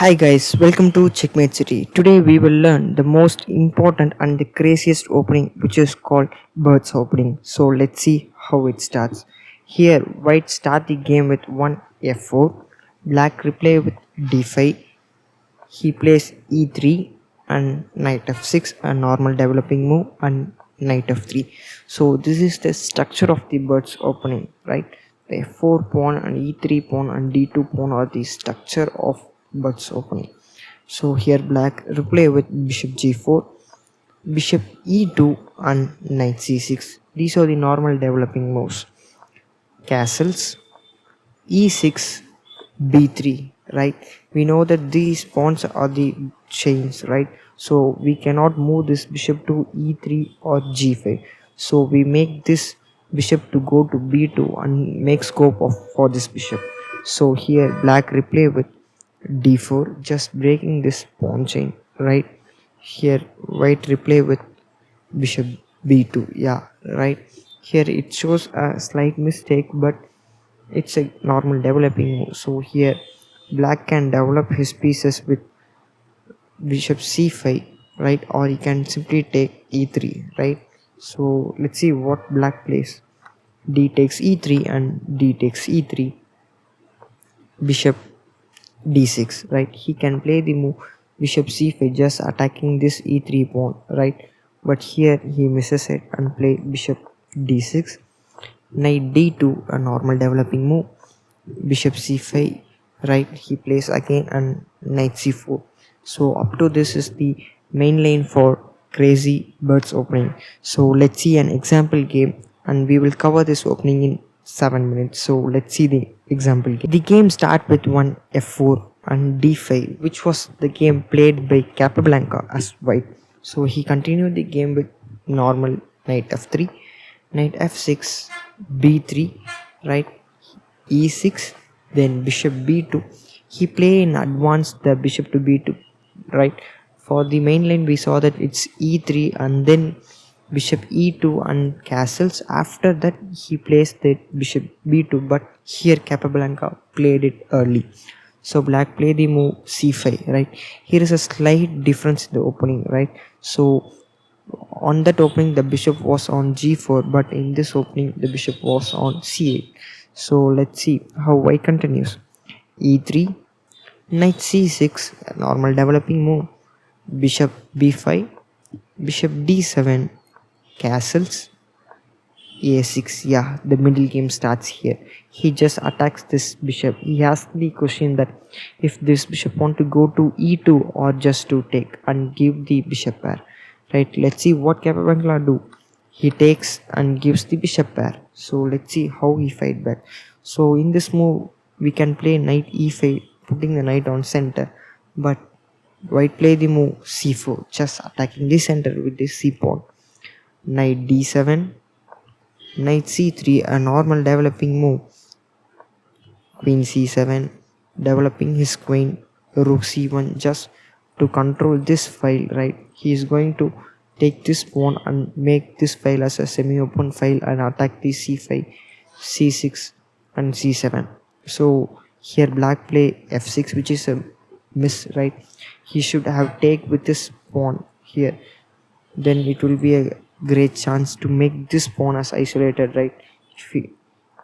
Hi guys, welcome to Checkmate City. Today we will learn the most important and the craziest opening, which is called Bird's opening. So let's see how it starts. Here white start the game with 1 f4, black replay with d5, he plays e3 and knight f6, a normal developing move, and knight f3. So this is the structure of the bird's opening, right? The f4 pawn and e3 pawn and d2 pawn are the structure of bird's opening. So here black replay with bishop g4, bishop e2 and knight c6. These are the normal developing moves. Castles, e6, b3, right? We know that these pawns are the chains, right? So we cannot move this bishop to e3 or g5, so we make this bishop to go to b2 and make scope of for this bishop. So here black replay with d4, just breaking this pawn chain, right? Here white replay with bishop b2, yeah, right. Here it shows a slight mistake, but it's a normal developing move. So here black can develop his pieces with bishop c5, right, or he can simply take e3, right? So let's see what black plays. D takes e3 and d takes e3, bishop d6, right? He can play the move bishop c5, just attacking this e3 pawn, right? But here he misses it and play bishop d6, knight d2, a normal developing move, bishop c5, right? He plays again and knight c4. So up to this is the main lane for crazy birds opening. So let's see an example game and we will cover this opening in 7 minutes. So let's see the example game. The game start with 1 f4 and d5, which was the game played by Capablanca as white. So he continued the game with normal knight f3, knight f6, b3, right, e6, then bishop b2. He play in advance the bishop to b2, right? For the main line we saw that it's e3 and then bishop e2 and castles. After that he plays the bishop b2, but here Capablanca played it early. So black play the move c5, right? Here is a slight difference in the opening, right? So on that opening the bishop was on g4, but in this opening the bishop was on c8. So let's see how white continues. e3, knight c6, a normal developing move, bishop b5, bishop d7, castles, a6. Yeah, the middle game starts here. He just attacks this bishop. He asks the question that if this bishop want to go to e2 or just to take and give the bishop pair, right? Let's see what Capablanca do. He takes and gives the bishop pair. So let's see how he fight back. So in this move we can play knight e5, putting the knight on center, but white play the move c4, just attacking the center with this c pawn. Knight d7, knight c3, a normal developing move, queen c7, developing his queen, rook c1, just to control this file, right? He is going to take this pawn and make this file as a semi-open file and attack the c5, c6 and c7. So here black play f6, which is a miss, right? He should have take with this pawn here, then it will be a great chance to make this pawn as isolated, right?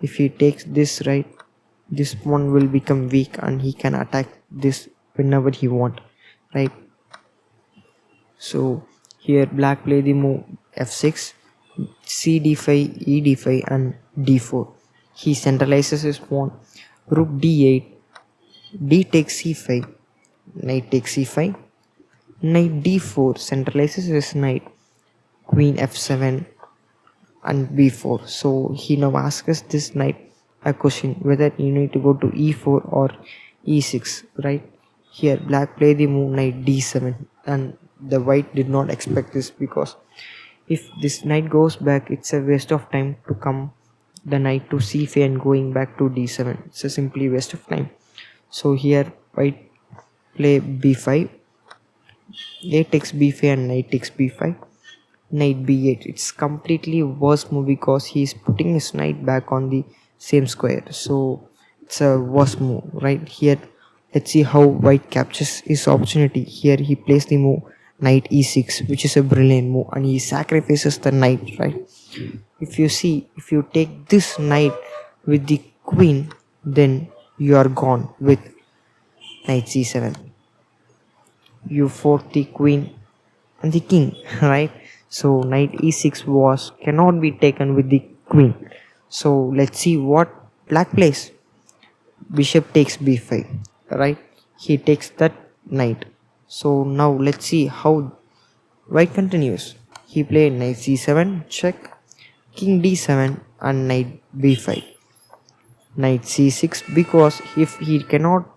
If he takes this, right, this pawn will become weak and he can attack this whenever he want, right? So here black play the move f6, c d5, e d5 and d4. He centralizes his pawn, rook d8, d takes c5, knight takes c5, knight d4, centralizes his knight, queen f7 and b4. So he now asks this knight a question whether you need to go to e4 or e6, right? Here black play the move knight d7 and the white did not expect this, because if this knight goes back it's a waste of time to come the knight to c5 and going back to d7. It's a simply waste of time. So here white play b5, a takes b5 and knight takes b5, knight b8. It's completely worse move because he's putting his knight back on the same square, so it's a worse move, right? Here let's see how white captures his opportunity. Here he plays the move knight e6, which is a brilliant move, and he sacrifices the knight, right? If you see, if you take this knight with the queen, then you are gone with knight c7. You fought the queen and the king, right? So knight e6 was cannot be taken with the queen. So let's see what black plays. Bishop takes b5, right? He takes that knight. So now let's see how white continues. He played knight c7 check, king d7 and knight b5, knight c6, because if he cannot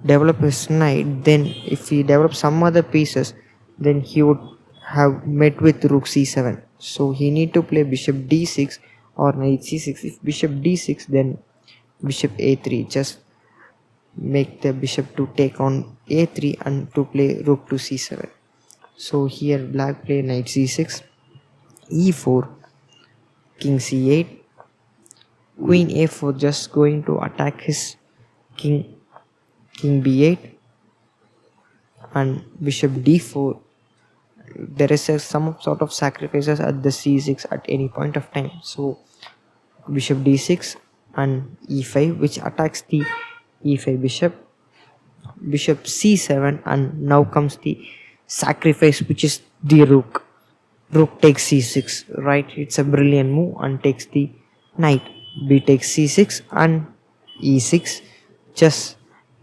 develop his knight, then if he develops some other pieces, then he would have met with rook c7. So he need to play bishop d6 or knight c6. If bishop d6, then bishop a3, just make the bishop to take on a3 and to play rook to c7. So here black play knight c6, e4, king c8, queen a4, just going to attack his king, king b8 and bishop d4. There is some sort of sacrifices at the c6 at any point of time. So bishop d6 and e5, which attacks the e5 bishop, bishop c7, and now comes the sacrifice, which is the rook. Rook takes c6, right? It's a brilliant move and takes the knight. B takes c6 and e6, just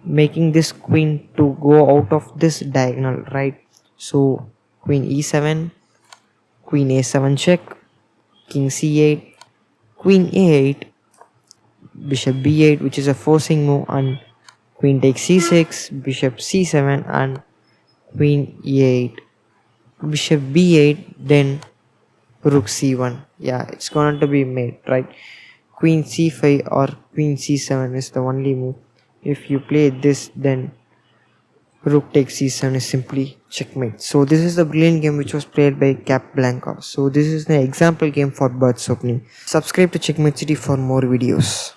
making this queen to go out of this diagonal, right? So queen e7, queen a7 check, king c8, queen a8, bishop b8, which is a forcing move, and queen takes c6, bishop c7 and queen e8, bishop b8, then rook c1. Yeah, it's going to be made, right? Queen c5 or queen c7 is the only move. If you play this, then rook takes c7 is simply checkmate. So this is the brilliant game which was played by Capablanca. So this is the example game for birds opening. Subscribe to Checkmate City for more videos.